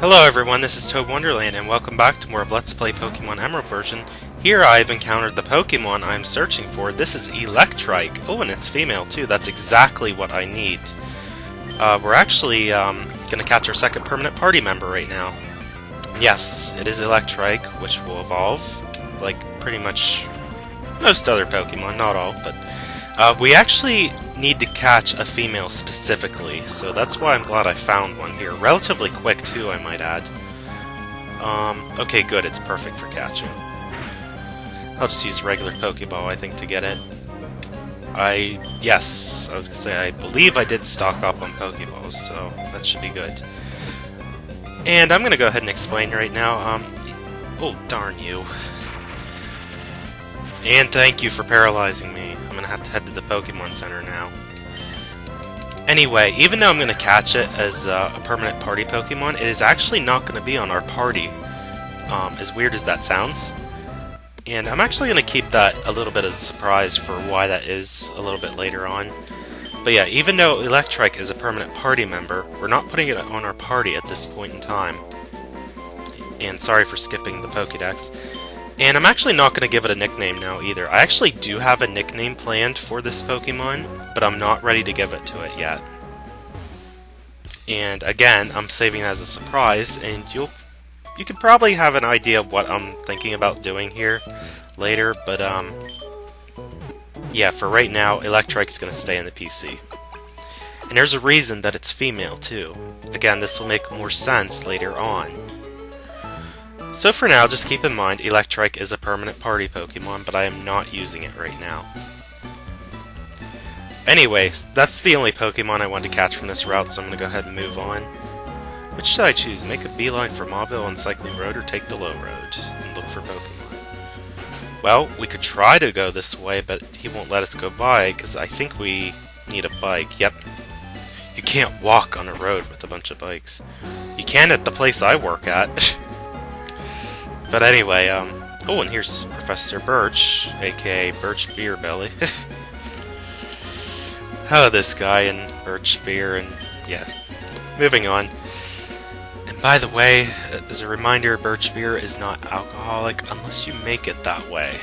Hello everyone, this is ToadinWonderland and welcome back to more of Let's Play Pokemon Emerald version. Here I've encountered the Pokemon I'm searching for. This is Electrike. Oh, and it's female too. That's exactly what I need. We're actually going to catch our second permanent party member right now. Yes, it is Electrike, which will evolve like pretty much most other Pokemon, not all, but we actually need to catch a female specifically, so that's why I'm glad I found one here. Relatively quick too, I might add. Okay, good, it's perfect for catching. I'll just use a regular Pokeball, I think, to get it. Yes, I was gonna say, I believe I did stock up on Pokeballs, so that should be good. And I'm gonna go ahead and explain right now, oh, darn you. And thank you for paralyzing me. I'm gonna have to head to the Pokemon Center now. Anyway, even though I'm gonna catch it as a permanent party Pokemon, it is actually not gonna be on our party. As weird as that sounds. And I'm actually gonna keep that a little bit as a surprise for why that is a little bit later on. But yeah, even though Electrike is a permanent party member, we're not putting it on our party at this point in time. And sorry for skipping the Pokédex. And I'm actually not going to give it a nickname now either. I actually do have a nickname planned for this Pokemon, but I'm not ready to give it to it yet. And again, I'm saving that as a surprise, and you could probably have an idea of what I'm thinking about doing here later, but yeah, for right now, Electrike's going to stay in the PC. And there's a reason that it's female too. Again, this will make more sense later on. So for now, just keep in mind, Electrike is a permanent party Pokemon, but I am not using it right now. Anyways, that's the only Pokemon I wanted to catch from this route, so I'm going to go ahead and move on. Which should I choose? Make a beeline for Mauville on Cycling Road, or take the low road and look for Pokemon? Well, we could try to go this way, but he won't let us go by, because I think we need a bike. Yep. You can't walk on a road with a bunch of bikes. You can at the place I work at. But anyway, oh, and here's Professor Birch, aka Birch Beer Belly. Oh, this guy and Birch Beer, and yeah. Moving on. And by the way, as a reminder, Birch Beer is not alcoholic unless you make it that way.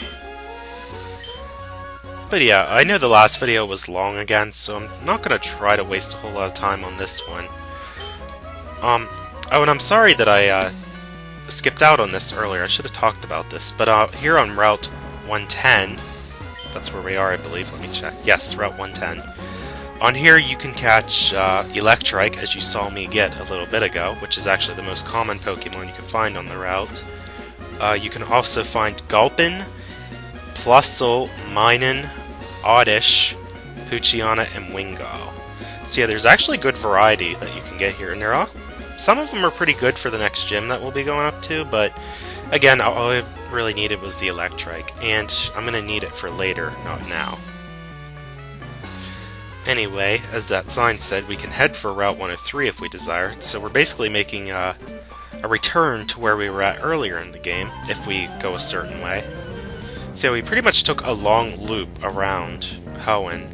But yeah, I know the last video was long again, so I'm not going to try to waste a whole lot of time on this one. Oh, and I'm sorry that I, skipped out on this earlier. I should have talked about this, but here on Route 110, that's where we are, I believe. Let me check. Yes, Route 110. On here, you can catch Electrike, as you saw me get a little bit ago, which is actually the most common Pokemon you can find on the route. You can also find Gulpin, Plusle, Minun, Oddish, Poochyena, and Wingull. So yeah, there's actually good variety that you can get here, and some of them are pretty good for the next gym that we'll be going up to, but again, all I really needed was the Electrike, and I'm going to need it for later, not now. Anyway, as that sign said, we can head for Route 103 if we desire, so we're basically making a return to where we were at earlier in the game, if we go a certain way. So we pretty much took a long loop around Hoenn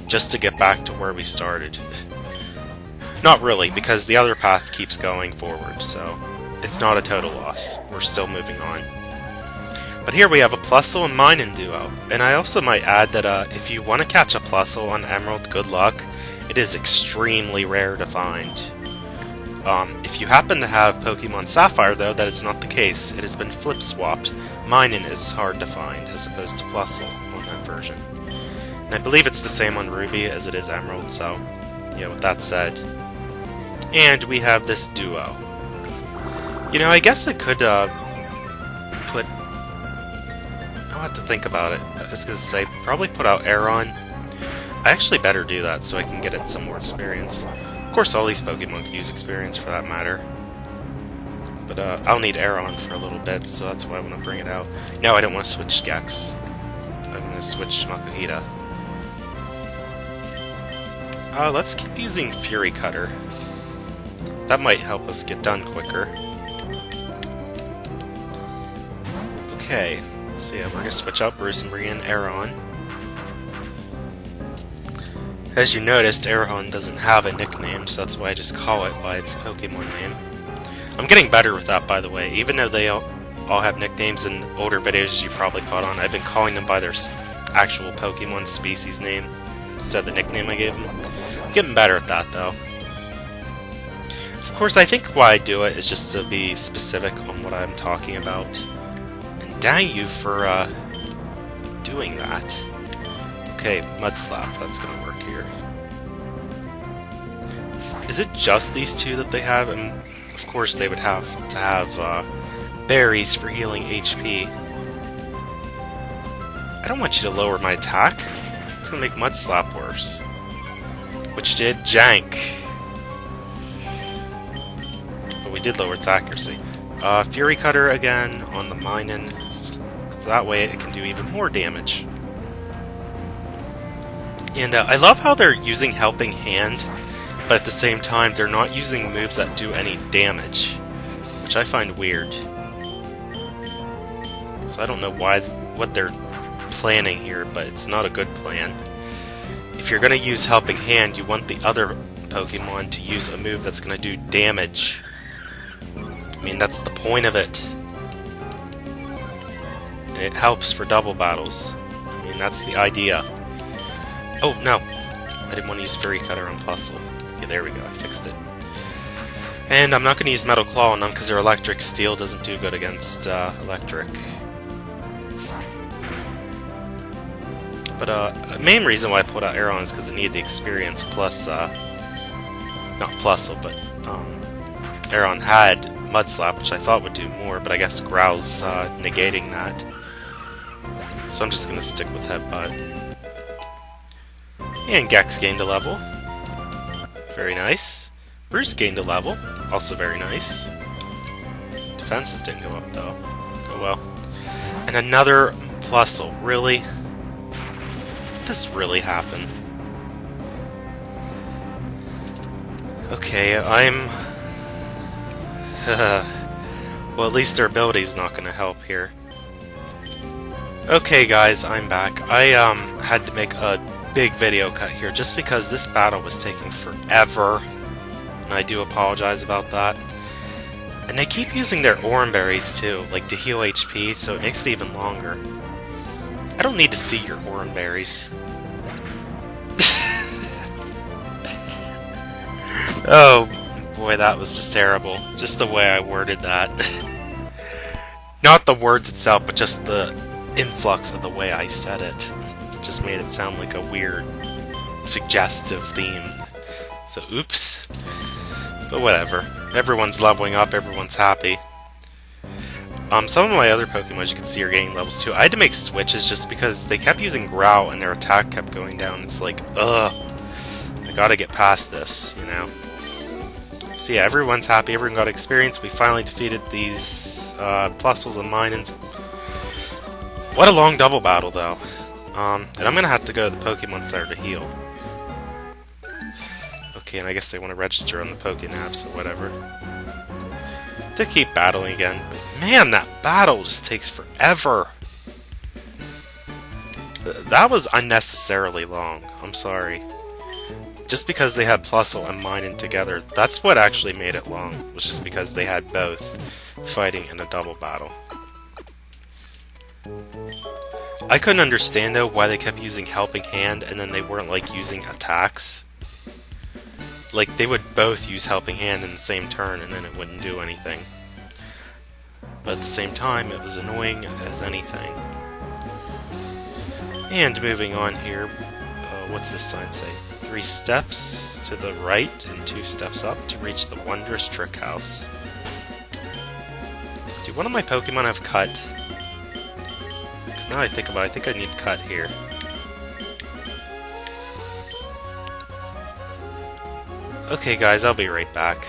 just to get back to where we started. Not really, because the other path keeps going forward, so it's not a total loss. We're still moving on. But here we have a Plusle and Minun duo, and I also might add that if you want to catch a Plusle on Emerald, good luck. It is extremely rare to find. If you happen to have Pokemon Sapphire, though, that is not the case. It has been flip-swapped. Minun is hard to find, as opposed to Plusle on that version. And I believe it's the same on Ruby as it is Emerald, so yeah, with that said. And we have this duo. You know, I guess I could put... I'll have to think about it. I was going to say, probably put out Aeron. I actually better do that so I can get it some more experience. Of course, all these Pokemon can use experience for that matter. But I'll need Aeron for a little bit, so that's why I want to bring it out. No, I don't want to switch Gex. I'm going to switch Makuhita. Let's keep using Fury Cutter. That might help us get done quicker. Okay, so yeah, we're going to switch out Bruce and bring in Aeron. As you noticed, Aeron doesn't have a nickname, so that's why I just call it by its Pokemon name. I'm getting better with that, by the way. Even though they all have nicknames in older videos, as you probably caught on, I've been calling them by their actual Pokemon species name instead of the nickname I gave them. I'm getting better at that, though. Of course, I think why I do it is just to be specific on what I'm talking about. And dang you for doing that. Okay, Mud Slap, that's gonna work here. Is it just these two that they have? And of course they would have to have berries for healing HP. I don't want you to lower my attack. It's gonna make Mud Slap worse. Which did jank. But we did lower its accuracy. Fury Cutter again on the Minun, so that way it can do even more damage. And I love how they're using Helping Hand, but at the same time they're not using moves that do any damage, which I find weird. So I don't know what they're planning here, but it's not a good plan. If you're going to use Helping Hand, you want the other Pokemon to use a move that's going to do damage. I mean, that's the point of it. And it helps for double battles. I mean, that's the idea. Oh, no. I didn't want to use Fury Cutter on Plusle. Okay, there we go. I fixed it. And I'm not going to use Metal Claw on them because their electric steel doesn't do good against electric. But the main reason why I pulled out Aeron is because I need the experience plus, not Plusle, but Aeron had Mud Slap, which I thought would do more, but I guess Growl's negating that. So I'm just going to stick with Headbutt. And Gex gained a level. Very nice. Bruce gained a level. Also very nice. Defenses didn't go up, though. Oh well. And another Plusle. Really? Did this really happen? Okay, I'm... well, at least their ability's not going to help here. Okay, guys, I'm back. I had to make a big video cut here just because this battle was taking forever. And I do apologize about that. And they keep using their Oran Berries too, like to heal HP, so it makes it even longer. I don't need to see your Oran Berries. Oh boy, that was just terrible. Just the way I worded that. Not the words itself, but just the influx of the way I said it. Just made it sound like a weird, suggestive theme. So, oops. But whatever. Everyone's leveling up, everyone's happy. Some of my other Pokemon, as you can see, are getting levels too. I had to make switches just because they kept using Growl and their attack kept going down. It's like, ugh. I gotta get past this, you know? So yeah, everyone's happy, everyone got experience. We finally defeated these Plusles and Minons. What a long double battle, though. And I'm gonna have to go to the Pokemon Center to heal. Okay, and I guess they want to register on the Pokénav, so whatever. To keep battling again. But man, that battle just takes forever. That was unnecessarily long. I'm sorry. Just because they had Plusle and Minun together, that's what actually made it long. Was just because they had both fighting in a double battle. I couldn't understand, though, why they kept using Helping Hand and then they weren't, like, using attacks. Like, they would both use Helping Hand in the same turn and then it wouldn't do anything. But at the same time, it was annoying as anything. And moving on here, what's this sign say? 3 steps to the right and 2 steps up to reach the wondrous Trick House. Do one of my Pokemon have Cut? Because now I think about it, I think I need Cut here. Okay guys, I'll be right back.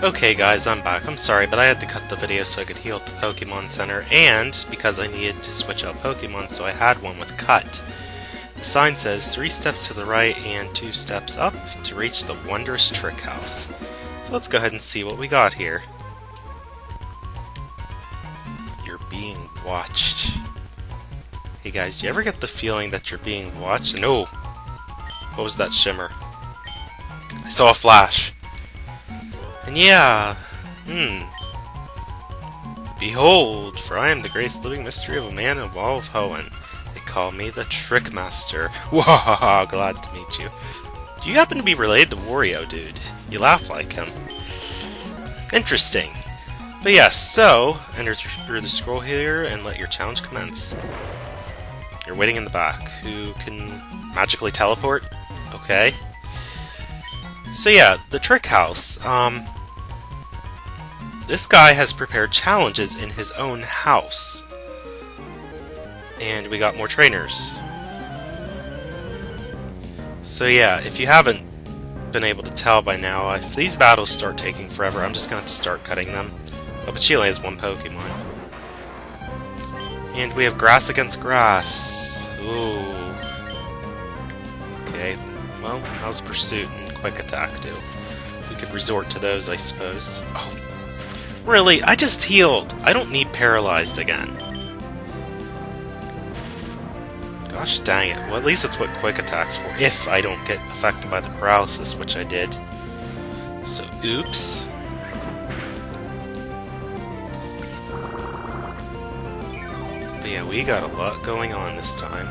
Okay guys, I'm back. I'm sorry, but I had to cut the video so I could heal at the Pokemon Center, and because I needed to switch out Pokemon, so I had one with Cut. The sign says 3 steps to the right and 2 steps up to reach the wondrous trick house. So let's go ahead and see what we got here. You're being watched. Hey guys, do you ever get the feeling that you're being watched? No! What was that shimmer? I saw a flash. And yeah, Behold, for I am the great living mystery of a man of all of Hoenn. They call me the Trick Master. Wahaha, glad to meet you. Do you happen to be related to Wario, dude? You laugh like him. Interesting. But yes, so, enter through the scroll here and let your challenge commence. You're waiting in the back. Who can magically teleport? Okay. So yeah, the Trick House. This guy has prepared challenges in his own house. And we got more trainers. So yeah, if you haven't been able to tell by now, if these battles start taking forever, I'm just going to have to start cutting them. Oh, but she only has one Pokemon. And we have grass against grass. Ooh. Okay, well, how's Pursuit and Quick Attack do? We could resort to those, I suppose. Oh, really? I just healed! I don't need Paralyzed again. Gosh dang it. Well, at least that's what Quick Attack's for, if I don't get affected by the paralysis, which I did. So, oops. But yeah, we got a lot going on this time.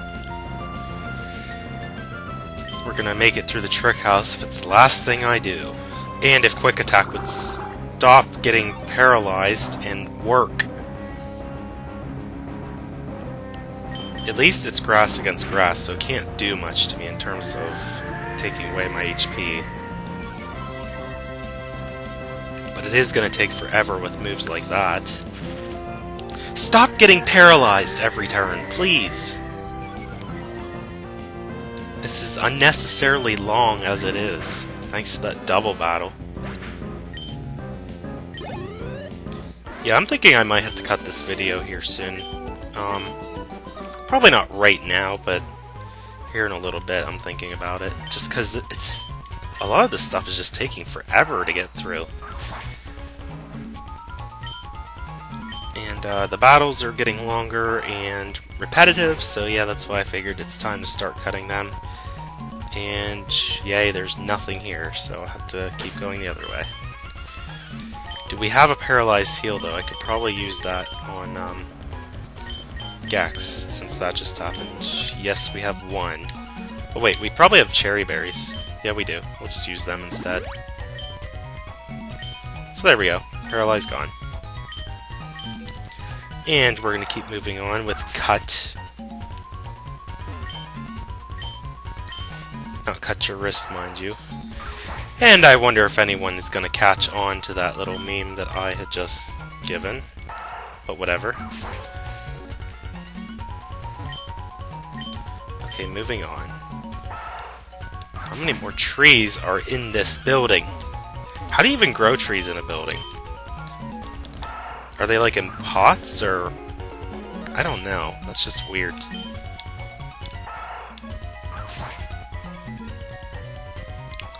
We're gonna make it through the Trick House if it's the last thing I do. And if Quick Attack would stop getting paralyzed and work. At least it's grass against grass, so it can't do much to me in terms of taking away my HP. But it is gonna take forever with moves like that. Stop getting paralyzed every turn, please! This is unnecessarily long as it is, thanks to that double battle. Yeah, I'm thinking I might have to cut this video here soon. Probably not right now, but here in a little bit I'm thinking about it. Just because it's... a lot of this stuff is just taking forever to get through. And the battles are getting longer and repetitive, so yeah, that's why I figured it's time to start cutting them. And yay, there's nothing here, so I have to keep going the other way. Do we have a paralyzed heal though? I could probably use that on Gex, since that just happened. Yes, we have one. Oh wait, we probably have cherry berries. Yeah, we do. We'll just use them instead. So there we go. Paralyzed gone. And we're going to keep moving on with Cut. Not cut your wrist, mind you. And I wonder if anyone is going to catch on to that little meme that I had just given. But whatever. Okay, moving on. How many more trees are in this building? How do you even grow trees in a building? Are they like in pots, or... I don't know. That's just weird.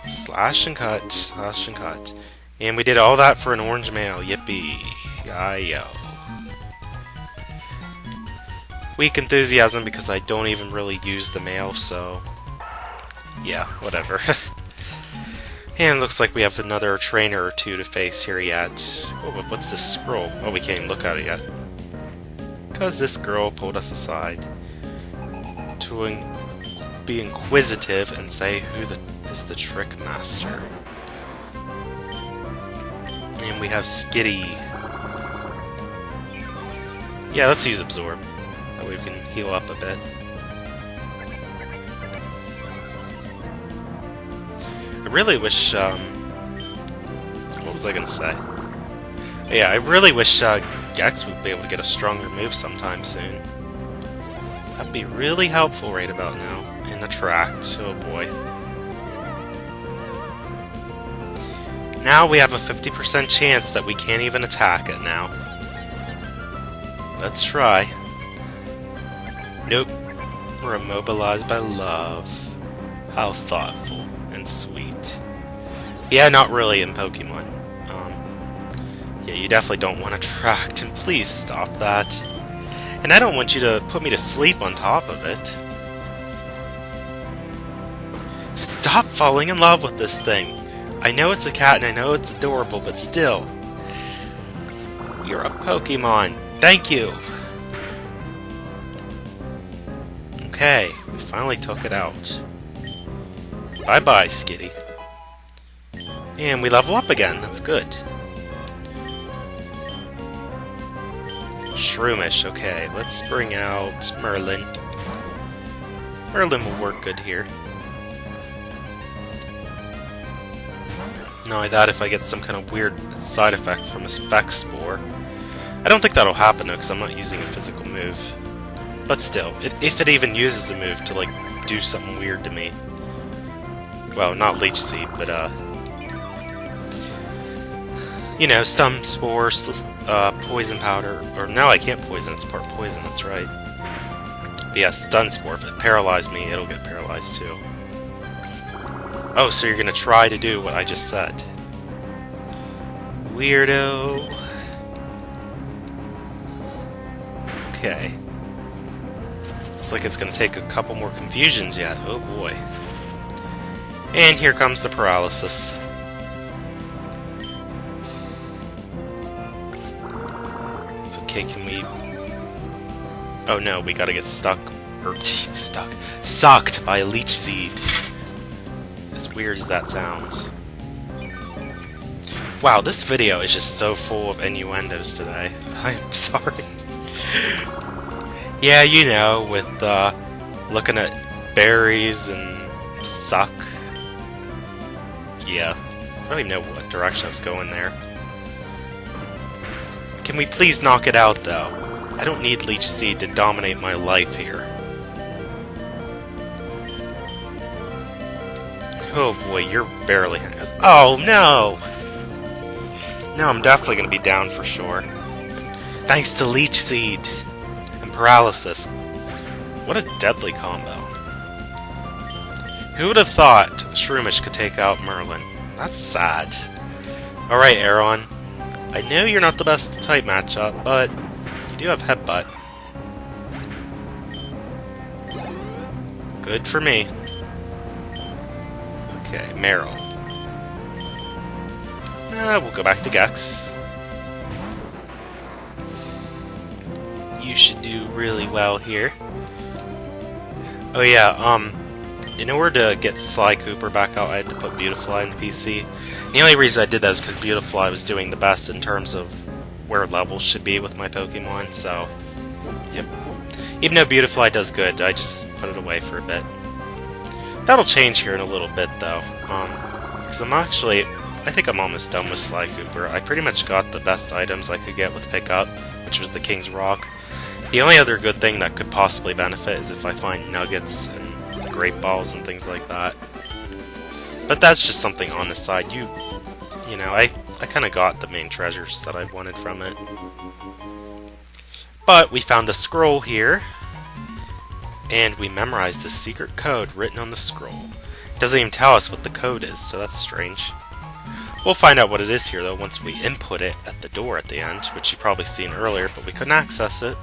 Slash and cut, slash and cut. And we did all that for an orange mail. Yippee. Yo. Weak enthusiasm because I don't even really use the mail, so... Yeah, whatever. And looks like we have another trainer or two to face here yet. Oh, what's this scroll? Oh, we can't even look at it yet. Because this girl pulled us aside to be inquisitive and say who is the trick master. And we have Skitty. Yeah, let's use Absorb. That way we can heal up a bit. I really wish, what was I gonna say? Yeah, I really wish, Gex would be able to get a stronger move sometime soon. That'd be really helpful right about now. And Attract, oh boy. Now we have a 50% chance that we can't even attack it now. Let's try. Nope. We're immobilized by love. How thoughtful and sweet. Yeah, not really in Pokemon. Yeah, you definitely don't want to attract, and please stop that. And I don't want you to put me to sleep on top of it. Stop falling in love with this thing. I know it's a cat and I know it's adorable, but still. You're a Pokemon. Thank you. Okay, we finally took it out. Bye-bye, Skitty. And we level up again. That's good. Shroomish, okay. Let's bring out Merlin. Merlin will work good here. Not only that, if I get some kind of weird side effect from a Specs Spore. I don't think that'll happen though, because I'm not using a physical move. But still, if it even uses a move to, like, do something weird to me. Well, not Leech Seed, but, you know, Stun Spore, Poison Powder, or no, I can't poison, it's part poison, that's right. But yeah, Stun Spore, if it paralyzes me, it'll get paralyzed too. Oh, so you're gonna try to do what I just said. Weirdo. Okay. Looks like it's gonna take a couple more confusions yet, oh boy. And here comes the paralysis. Okay, can we... Oh no, we gotta get stuck. Or, sucked by a Leech Seed. As weird as that sounds. Wow, this video is just so full of innuendos today. I'm sorry. Yeah, you know, with, looking at berries and suck. Yeah, I don't even know what direction I was going there. Can we please knock it out, though? I don't need Leech Seed to dominate my life here. Oh boy, you're barely... Oh, no! No, I'm definitely going to be down for sure. Thanks to Leech Seed and Paralysis. What a deadly combo. Who would have thought Shroomish could take out Merlin? That's sad. Alright, Aeron. I know you're not the best type matchup, but you do have Headbutt. Good for me. Okay, Meryl. We'll go back to Gex. You should do really well here. Oh yeah, in order to get Sly Cooper back out, I had to put Beautifly in the PC. The only reason I did that is because Beautifly was doing the best in terms of where levels should be with my Pokemon, so... Yep. Even though Beautifly does good, I just put it away for a bit. That'll change here in a little bit, though. Because I think I'm almost done with Sly Cooper. I pretty much got the best items I could get with Pickup, which was the King's Rock. The only other good thing that could possibly benefit is if I find nuggets and grape balls and things like that. But that's just something on the side. You know, I kind of got the main treasures that I wanted from it. But we found a scroll here, and we memorized the secret code written on the scroll. It doesn't even tell us what the code is, so that's strange. We'll find out what it is here, though, once we input it at the door at the end, which you've probably seen earlier, but we couldn't access it.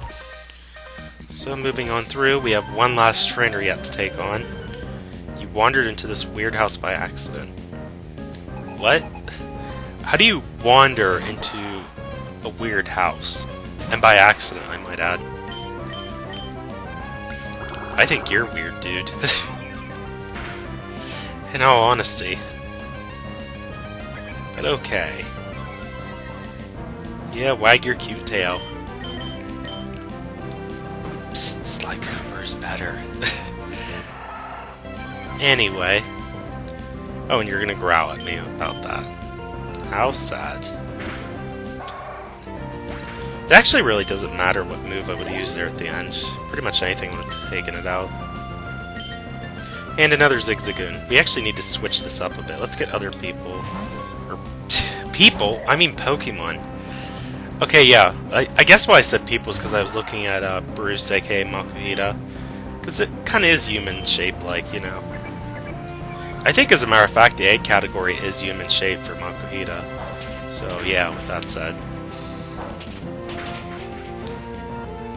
So moving on through, we have one last trainer yet to take on. You wandered into this weird house by accident. What? How do you wander into a weird house? And by accident, I might add. I think you're weird, dude. In all honesty. But okay. Yeah, wag your cute tail. Psst, Sly Cooper's better. Anyway. Oh, and you're gonna growl at me about that. How sad. It actually really doesn't matter what move I would use there at the end. Pretty much anything would have taken it out. And another Zigzagoon. We actually need to switch this up a bit. Let's get other people. Or people? I mean Pokemon. Okay, yeah. I guess why I said people is because I was looking at Bruce, aka Makuhita. Because it kind of is human-shaped, like, you know. I think, as a matter of fact, the egg category is human-shaped for Makuhita. So, yeah, with that said.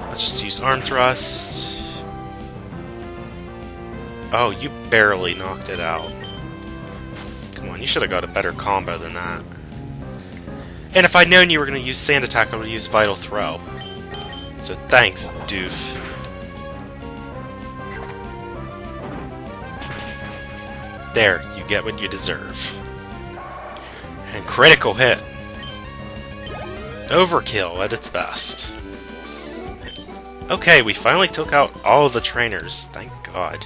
Let's just use Arm Thrust. Oh, you barely knocked it out. Come on, you should have got a better combo than that. And if I'd known you were going to use Sand Attack, I would have used Vital Throw. So thanks, doof. There, you get what you deserve. And critical hit. Overkill at its best. Okay, we finally took out all of the trainers. Thank God.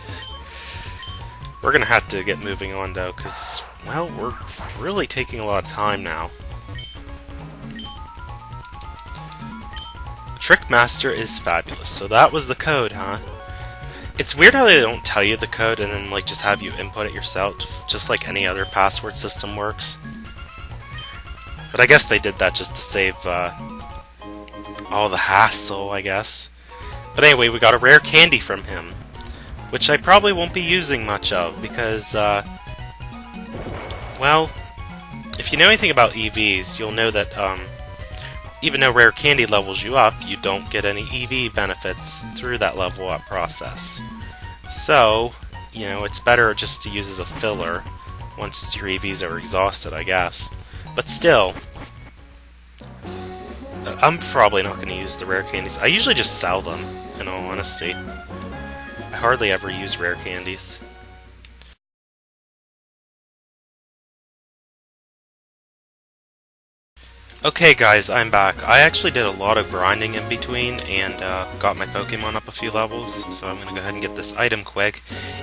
We're gonna have to get moving on, though, because, well, we're really taking a lot of time now. Trickmaster is fabulous. So that was the code, huh? It's weird how they don't tell you the code and then, like, just have you input it yourself, just like any other password system works. But I guess they did that just to save, all the hassle, I guess. But anyway, we got a rare candy from him, which I probably won't be using much of, because, well, if you know anything about EVs, you'll know that, even though rare candy levels you up, you don't get any EV benefits through that level up process. So, you know, it's better just to use as a filler once your EVs are exhausted, I guess. But still, I'm probably not going to use the rare candies. I usually just sell them, in all honesty. I hardly ever use rare candies. Okay guys, I'm back. I actually did a lot of grinding in between and got my Pokemon up a few levels, so I'm going to go ahead and get this item quick.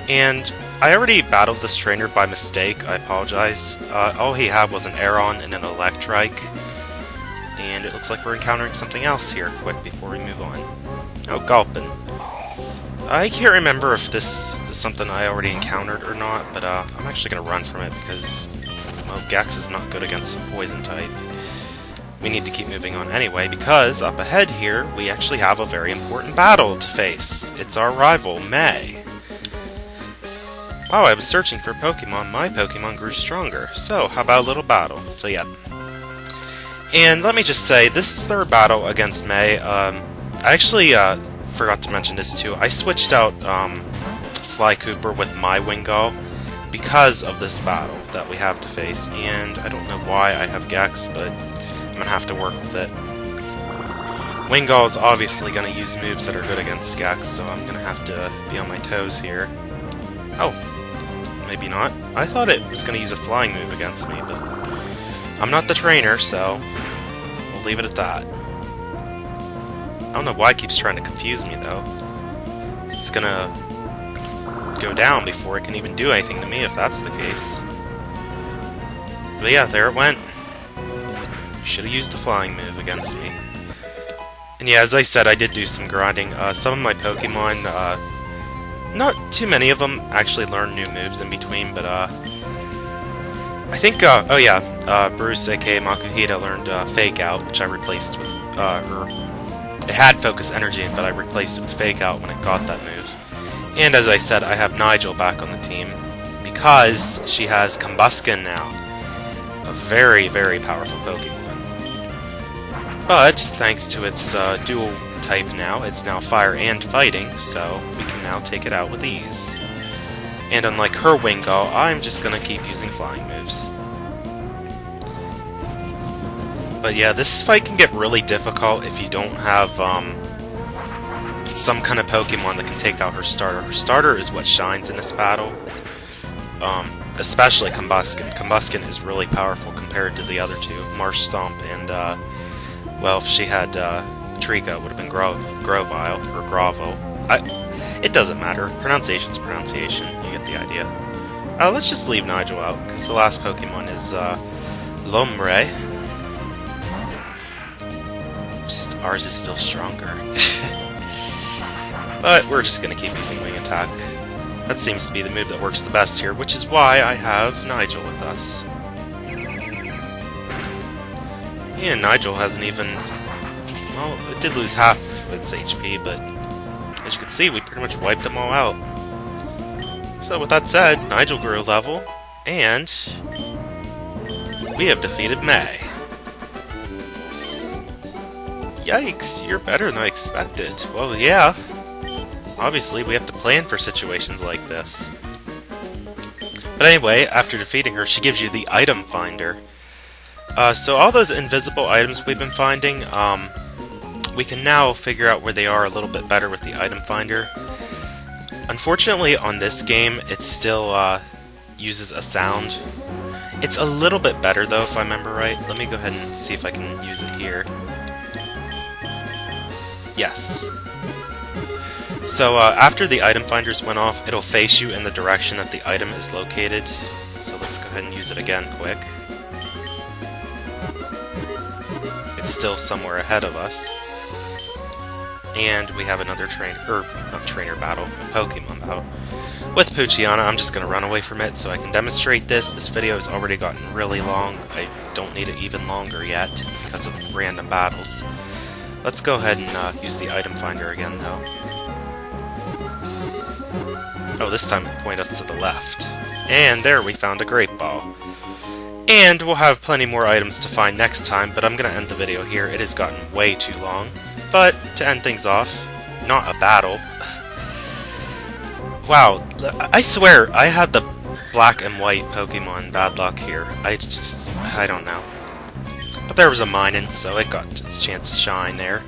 And I already battled this trainer by mistake, I apologize. All he had was an Aeron and an Electrike. And it looks like we're encountering something else here quick before we move on. Oh, Gulpin. I can't remember if this is something I already encountered or not, but I'm actually going to run from it because, well, Gex is not good against Poison type. We need to keep moving on anyway, because up ahead here, we actually have a very important battle to face. It's our rival, May. While I was searching for Pokemon, my Pokemon grew stronger. So, how about a little battle? So, yeah. And let me just say, this third battle against May, I actually forgot to mention this too. I switched out Sly Cooper with my Wingull because of this battle that we have to face, and I don't know why I have Gex, but I'm gonna have to work with it. Wingull is obviously gonna use moves that are good against Gex, so I'm gonna have to be on my toes here. Oh, maybe not. I thought it was gonna use a flying move against me, but I'm not the trainer, so we'll leave it at that. I don't know why it keeps trying to confuse me, though. It's gonna go down before it can even do anything to me, if that's the case. But yeah, there it went. Should have used the flying move against me. And yeah, as I said, I did do some grinding. Some of my Pokemon, not too many of them actually learned new moves in between, but I think, oh yeah, Bruce, aka Makuhita, learned Fake Out, which I replaced with, it had Focus Energy, but I replaced it with Fake Out when it got that move. And as I said, I have Nigel back on the team, because she has Combusken now. A very, very powerful Pokemon. But, thanks to its dual type now, it's now Fire and Fighting, so we can now take it out with ease. And unlike her Wingull, I'm just gonna keep using flying moves. But yeah, this fight can get really difficult if you don't have some kind of Pokemon that can take out her starter. Her starter is what shines in this battle, especially Combuskin. Combuskin is really powerful compared to the other two, Marsh Stomp and, well, if she had Trico, it would have been Grovyle, or Grovel. It doesn't matter. Pronunciation's pronunciation. You get the idea. Let's just leave Nigel out, because the last Pokemon is Lombre. Psst, ours is still stronger. But we're just going to keep using Wing Attack. That seems to be the move that works the best here, which is why I have Nigel with us. And Nigel hasn't even... Well, it did lose half its HP, but as you can see, we pretty much wiped them all out. So with that said, Nigel grew a level, and we have defeated May. Yikes, you're better than I expected. Well, yeah. Obviously, we have to plan for situations like this. But anyway, after defeating her, she gives you the item finder. So all those invisible items we've been finding, we can now figure out where they are a little bit better with the item finder. Unfortunately, on this game, it still uses a sound. It's a little bit better, though, if I remember right. Let me go ahead and see if I can use it here. Yes. So after the item finders went off, it'll face you in the direction that the item is located. So let's go ahead and use it again quick. It's still somewhere ahead of us. And we have another Pokemon battle. With Poochyena, I'm just going to run away from it so I can demonstrate this. This video has already gotten really long. I don't need it even longer yet because of random battles. Let's go ahead and use the item finder again, though. Oh, this time it pointed us to the left. And there we found a Great Ball. And we'll have plenty more items to find next time, but I'm going to end the video here. It has gotten way too long. But to end things off, not a battle. Wow, I swear, I had the black and white Pokemon bad luck here. I don't know. But there was a Minun, so it got its chance to shine there.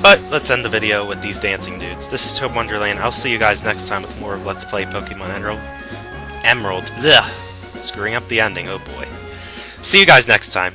But let's end the video with these dancing dudes. This is ToadinWonderland. I'll see you guys next time with more of Let's Play Pokemon Emerald. Blech. Screwing up the ending, oh boy. See you guys next time.